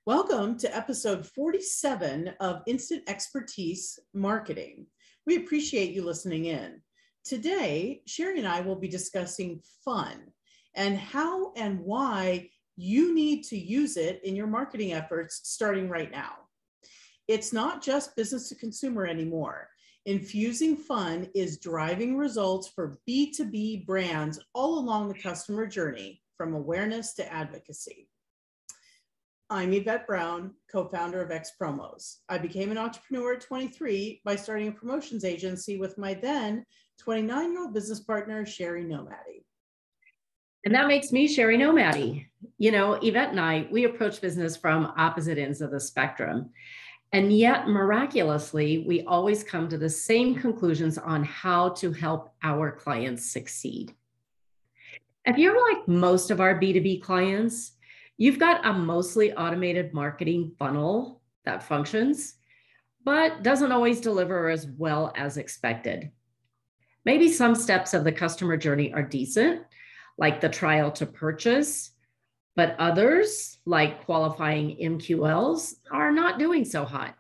Welcome to episode 47 of Instant Expertise Marketing. We appreciate you listening in. Today, Sherry and I will be discussing fun and how and why you need to use it in your marketing efforts starting right now. It's not just business to consumer anymore. Infusing fun is driving results for B2B brands all along the customer journey, from awareness to advocacy. I'm Yvette Brown, co-founder of X Promos. I became an entrepreneur at 23 by starting a promotions agency with my then 29-year-old business partner, Sherry Nomadi. And that makes me Sherry Nomadi. You know, Yvette and I, we approach business from opposite ends of the spectrum. And yet, miraculously, we always come to the same conclusions on how to help our clients succeed. If you're like most of our B2B clients, you've got a mostly automated marketing funnel that functions, but doesn't always deliver as well as expected. Maybe some steps of the customer journey are decent, like the trial to purchase, but others, like qualifying MQLs, are not doing so hot.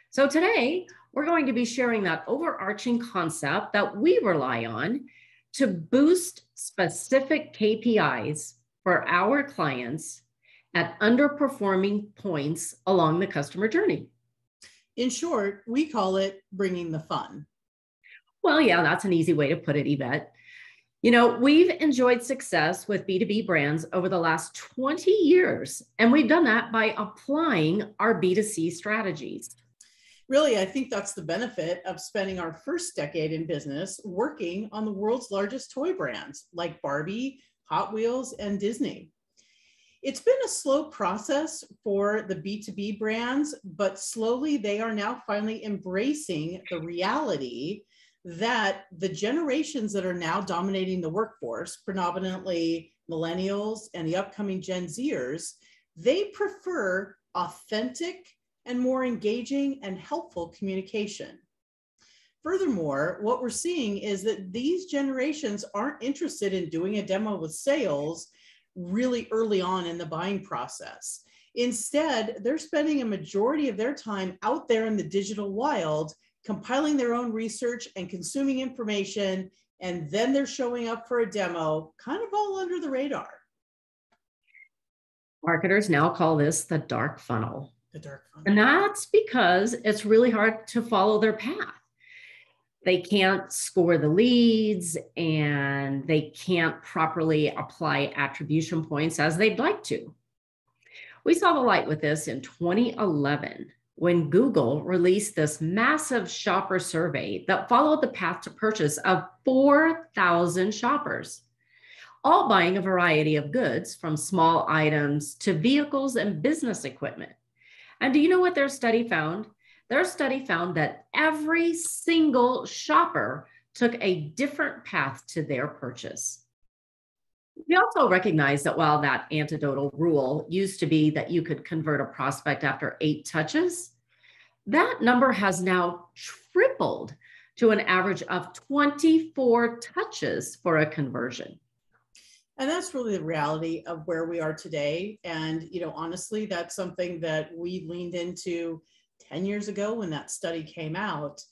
So today, we're going to be sharing that overarching concept that we rely on to boost specific KPIs for our clients at underperforming points along the customer journey. In short, we call it bringing the fun. Well, yeah, that's an easy way to put it, Yvette. You know, we've enjoyed success with B2B brands over the last 20 years, and we've done that by applying our B2C strategies. Really, I think that's the benefit of spending our first decade in business working on the world's largest toy brands like Barbie, Hot Wheels, and Disney. It's been a slow process for the B2B brands, but slowly they are now finally embracing the reality that the generations that are now dominating the workforce, predominantly millennials and the upcoming Gen Zers, they prefer authentic and more engaging and helpful communication. Furthermore, what we're seeing is that these generations aren't interested in doing a demo with sales really early on in the buying process. Instead, they're spending a majority of their time out there in the digital wild, compiling their own research and consuming information, and then they're showing up for a demo, kind of all under the radar. Marketers now call this the dark funnel. The dark funnel. And that's because it's really hard to follow their path. They can't score the leads and they can't properly apply attribution points as they'd like to. We saw the light with this in 2011 when Google released this massive shopper survey that followed the path to purchase of 4,000 shoppers, all buying a variety of goods from small items to vehicles and business equipment. And do you know what their study found? Their study found that every single shopper took a different path to their purchase. We also recognize that while that anecdotal rule used to be that you could convert a prospect after 8 touches, that number has now tripled to an average of 24 touches for a conversion. And that's really the reality of where we are today. And, honestly, that's something that we leaned into 10 years ago when that study came out,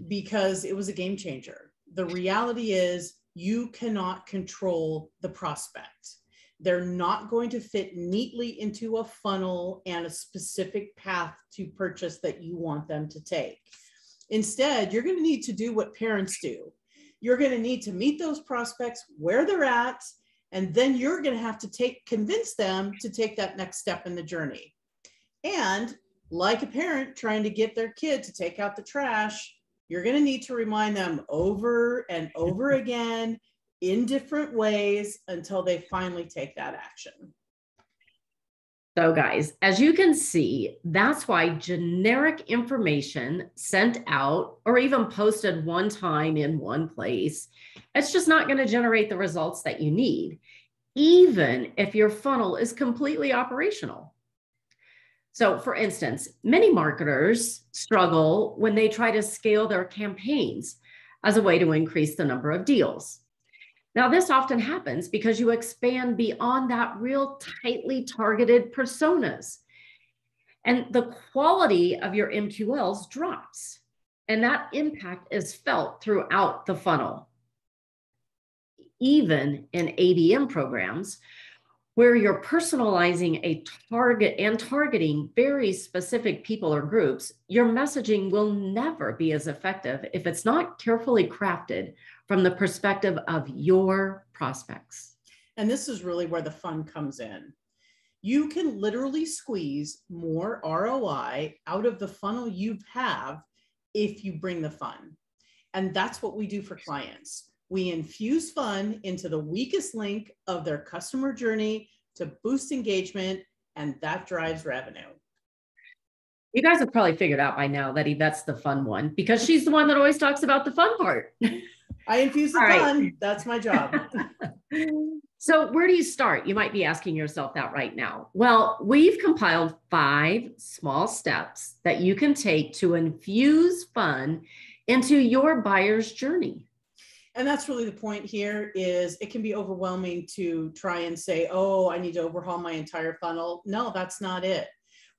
because it was a game changer. The reality is you cannot control the prospect. They're not going to fit neatly into a funnel and a specific path to purchase that you want them to take. Instead, you're going to need to do what parents do. You're going to need to meet those prospects where they're at, and then you're going to have to convince them to take that next step in the journey. And like a parent trying to get their kid to take out the trash, you're going to need to remind them over and over again in different ways until they finally take that action. So guys, as you can see, that's why generic information sent out or even posted one time in one place, it's just not going to generate the results that you need, even if your funnel is completely operational. So for instance, many marketers struggle when they try to scale their campaigns as a way to increase the number of deals. Now, this often happens because you expand beyond that real tightly targeted personas. And the quality of your MQLs drops. And that impact is felt throughout the funnel. Even in ABM programs, where you're personalizing a target and targeting very specific people or groups, your messaging will never be as effective if it's not carefully crafted from the perspective of your prospects. And this is really where the fun comes in. You can literally squeeze more ROI out of the funnel you have if you bring the fun. And that's what we do for clients. We infuse fun into the weakest link of their customer journey to boost engagement, and that drives revenue. You guys have probably figured out by now that Yvette's the fun one because she's the one that always talks about the fun part. I infuse the fun. That's my job. So where do you start? You might be asking yourself that right now. Well, we've compiled 5 small steps that you can take to infuse fun into your buyer's journey. And that's really the point here is it can be overwhelming to try and say, oh, I need to overhaul my entire funnel. No, that's not it.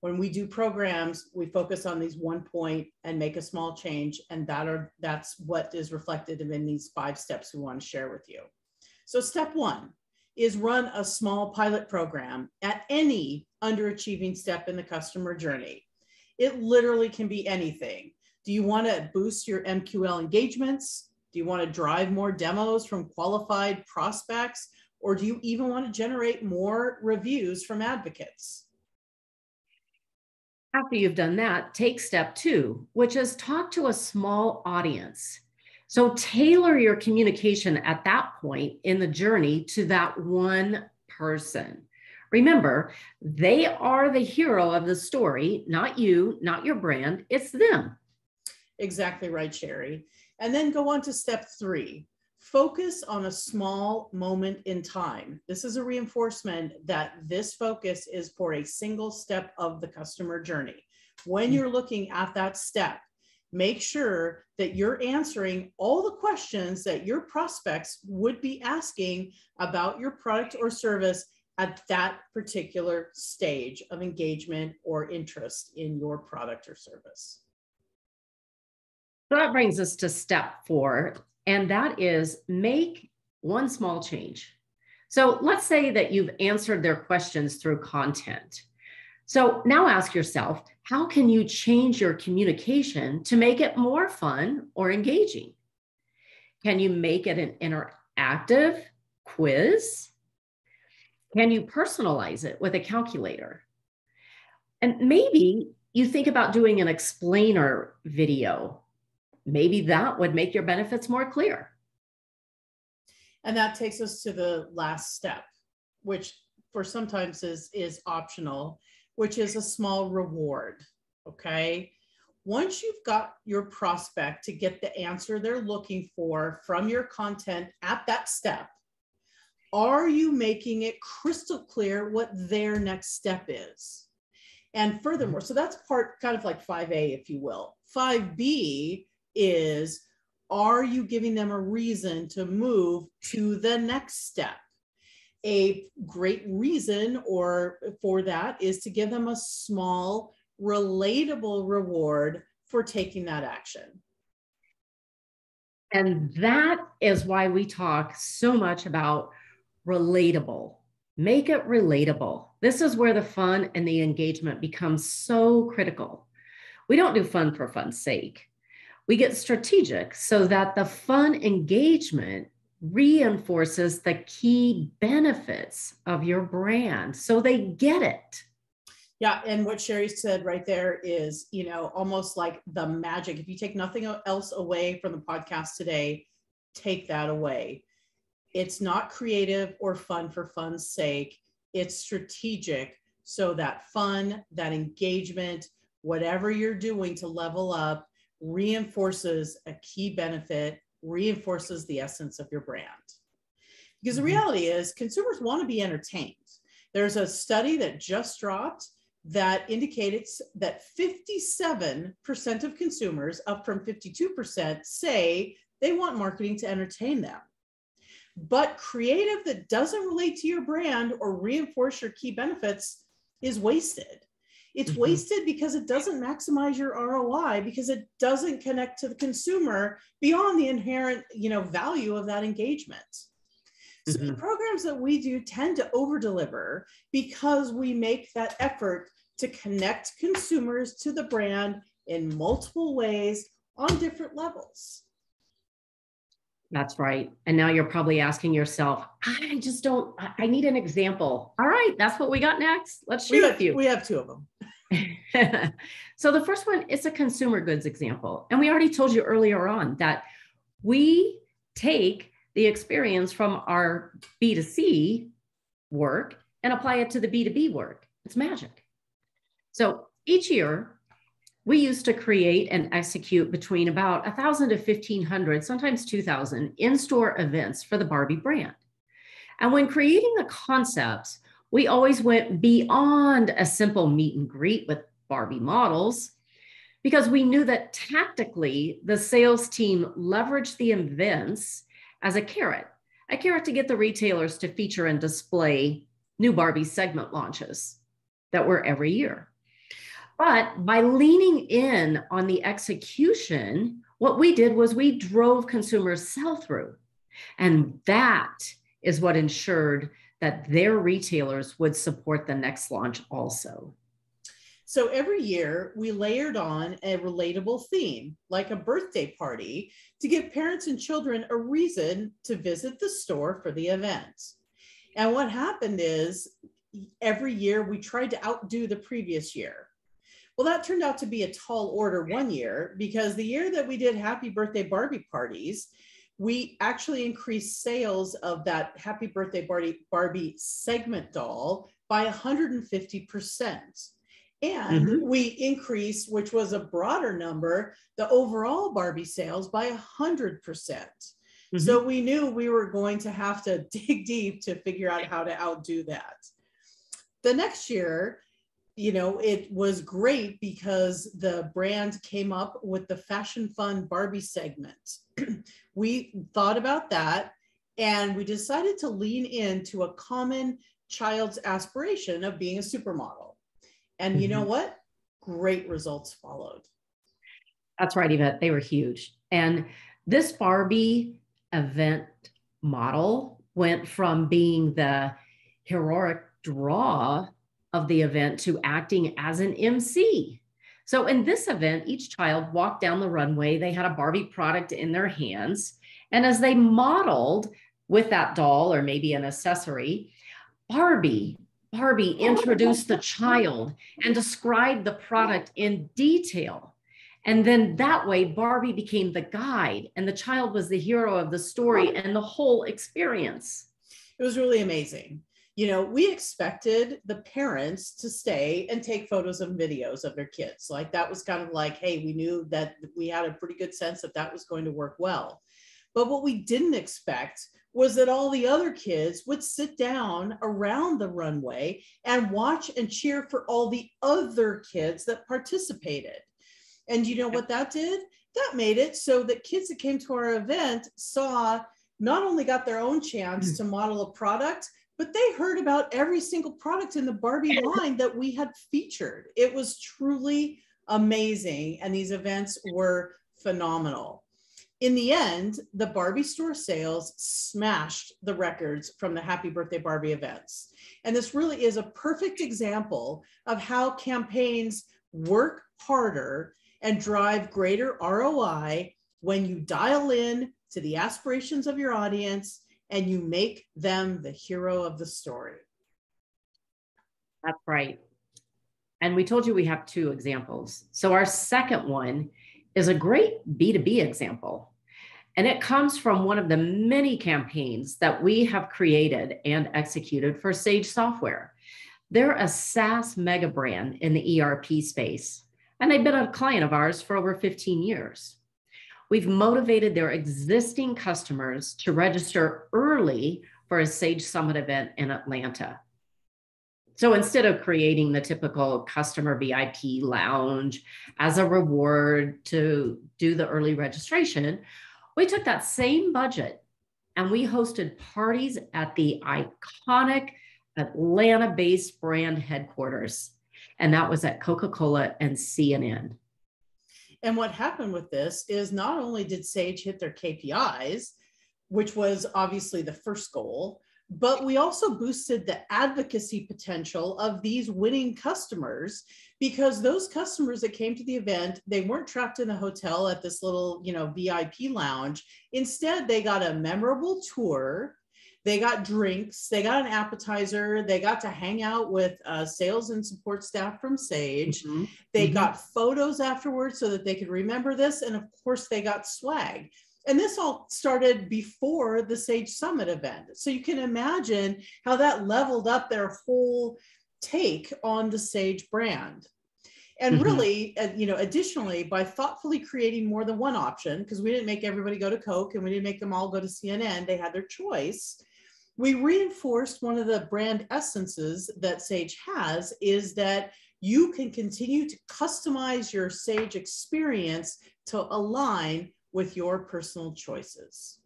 When we do programs, we focus on these one point and make a small change. And that's what is reflected in these 5 steps we want to share with you. So step 1 is run a small pilot program at any underachieving step in the customer journey. It literally can be anything. Do you want to boost your MQL engagements? Do you want to drive more demos from qualified prospects? Or do you even want to generate more reviews from advocates? After you've done that, take step 2, which is talk to a small audience. So tailor your communication at that point in the journey to that one person. Remember, they are the hero of the story, not you, not your brand, it's them. Exactly right, Sherry. And then go on to step 3. Focus on a small moment in time. This is a reinforcement that this focus is for a single step of the customer journey. When you're looking at that step, make sure that you're answering all the questions that your prospects would be asking about your product or service at that particular stage of engagement or interest in your product or service. So that brings us to step 4, and that is make one small change. So let's say that you've answered their questions through content. So now ask yourself, how can you change your communication to make it more fun or engaging? Can you make it an interactive quiz? Can you personalize it with a calculator? And maybe you think about doing an explainer video. Maybe that would make your benefits more clear. And that takes us to the last step, which for sometimes is optional, which is a small reward, okay? Once you've got your prospect to get the answer they're looking for from your content at that step, are you making it crystal clear what their next step is? And furthermore, so that's part kind of like 5A, if you will. 5B is, are you giving them a reason to move to the next step? A great reason for that is to give them a small, relatable reward for taking that action. And that is why we talk so much about relatable. Make it relatable. This is where the fun and the engagement becomes so critical. We don't do fun for fun's sake. We get strategic so that the fun engagement reinforces the key benefits of your brand so they get it. Yeah, and what Sherry said right there is, almost like the magic. If you take nothing else away from the podcast today, take that away. It's not creative or fun for fun's sake. It's strategic so that fun, that engagement, whatever you're doing to level up, reinforces a key benefit, reinforces the essence of your brand. Because the reality is consumers want to be entertained. There's a study that just dropped that indicated that 57% of consumers, up from 52%, say they want marketing to entertain them. But creative that doesn't relate to your brand or reinforce your key benefits is wasted. It's Mhm. wasted because it doesn't maximize your ROI, because it doesn't connect to the consumer beyond the inherent, value of that engagement. So the Mhm. programs that we do tend to over deliver because we make that effort to connect consumers to the brand in multiple ways on different levels. That's right. And now you're probably asking yourself, I need an example. All right, that's what we got next. Let's shoot a few. We have two of them. So the first one is a consumer goods example. And we already told you earlier on that we take the experience from our B2C work and apply it to the B2B work. It's magic. So each year, we used to create and execute between about 1,000 to 1,500, sometimes 2,000 in-store events for the Barbie brand. And when creating the concepts, we always went beyond a simple meet and greet with Barbie models, because we knew that tactically the sales team leveraged the events as a carrot to get the retailers to feature and display new Barbie segment launches that were every year. But by leaning in on the execution, what we did was we drove consumers sell-through. And that is what ensured that their retailers would support the next launch also. So every year we layered on a relatable theme, like a birthday party, to give parents and children a reason to visit the store for the event. And what happened is every year we tried to outdo the previous year. Well, that turned out to be a tall order one year, because the year that we did Happy Birthday Barbie parties, we actually increased sales of that Happy Birthday Barbie segment doll by 150%. And we increased, which was a broader number, the overall Barbie sales by 100%. So we knew we were going to have to dig deep to figure out how to outdo that. The next year, it was great because the brand came up with the Fashion Fun Barbie segment. We thought about that, and we decided to lean into a common child's aspiration of being a supermodel. And you know what? Great results followed. That's right, Yvette. They were huge. And this Barbie event model went from being the heroic draw of the event to acting as an MC. So in this event, each child walked down the runway. They had a Barbie product in their hands. And as they modeled with that doll or maybe an accessory, Barbie introduced the child and described the product in detail. And then that way, Barbie became the guide and the child was the hero of the story and the whole experience. It was really amazing. We expected the parents to stay and take photos and videos of their kids. Like, that was kind of like, hey, we knew that we had a pretty good sense that that was going to work well. But what we didn't expect was that all the other kids would sit down around the runway and watch and cheer for all the other kids that participated. And you know what that did? That made it so that kids that came to our event not only got their own chance to model a product, but they heard about every single product in the Barbie line that we had featured. It was truly amazing. And these events were phenomenal. In the end, the Barbie store sales smashed the records from the Happy Birthday Barbie events. And this really is a perfect example of how campaigns work harder and drive greater ROI when you dial in to the aspirations of your audience and you make them the hero of the story. That's right. And we told you we have two examples. So our second one is a great B2B example. And it comes from one of the many campaigns that we have created and executed for Sage Software. They're a SaaS mega brand in the ERP space, and they've been a client of ours for over 15 years. We've motivated their existing customers to register early for a Sage Summit event in Atlanta. So instead of creating the typical customer VIP lounge as a reward to do the early registration, we took that same budget and we hosted parties at the iconic Atlanta-based brand headquarters. And that was at Coca-Cola and CNN. And what happened with this is not only did Sage hit their KPIs, which was obviously the first goal, but we also boosted the advocacy potential of these winning customers, because those customers that came to the event, they weren't trapped in a hotel at this little, VIP lounge. Instead, they got a memorable tour. They got drinks, they got an appetizer, they got to hang out with sales and support staff from Sage. Mm-hmm. They Mm-hmm. got photos afterwards so that they could remember this. And of course, they got swag. And this all started before the Sage Summit event. So you can imagine how that leveled up their whole take on the Sage brand. And Mm-hmm. really, additionally, by thoughtfully creating more than one option, because we didn't make everybody go to Coke and we didn't make them all go to CNN, they had their choice. We reinforced one of the brand essences that Sage has, is that you can continue to customize your Sage experience to align with your personal choices.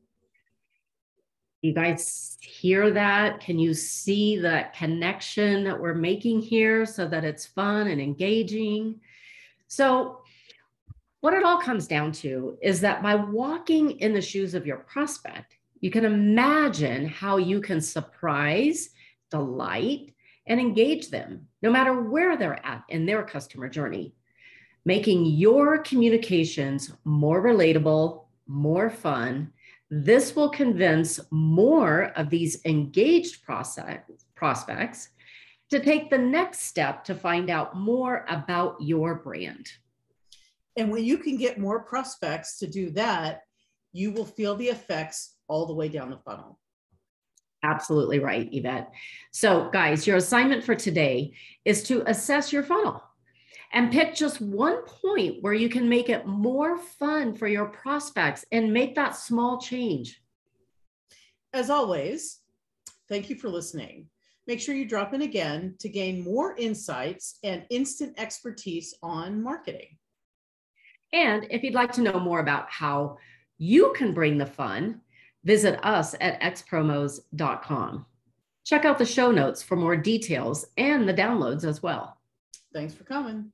You guys hear that? Can you see the connection that we're making here so that it's fun and engaging? So what it all comes down to is that by walking in the shoes of your prospect, you can imagine how you can surprise, delight, and engage them, no matter where they're at in their customer journey, making your communications more relatable, more fun. This will convince more of these engaged prospects to take the next step to find out more about your brand. And when you can get more prospects to do that, you will feel the effects all the way down the funnel. Absolutely right, Yvette. So guys, your assignment for today is to assess your funnel and pick just one point where you can make it more fun for your prospects and make that small change. As always, thank you for listening. Make sure you drop in again to gain more insights and instant expertise on marketing. And if you'd like to know more about how you can bring the fun, visit us at xpromos.com. Check out the show notes for more details and the downloads as well. Thanks for coming.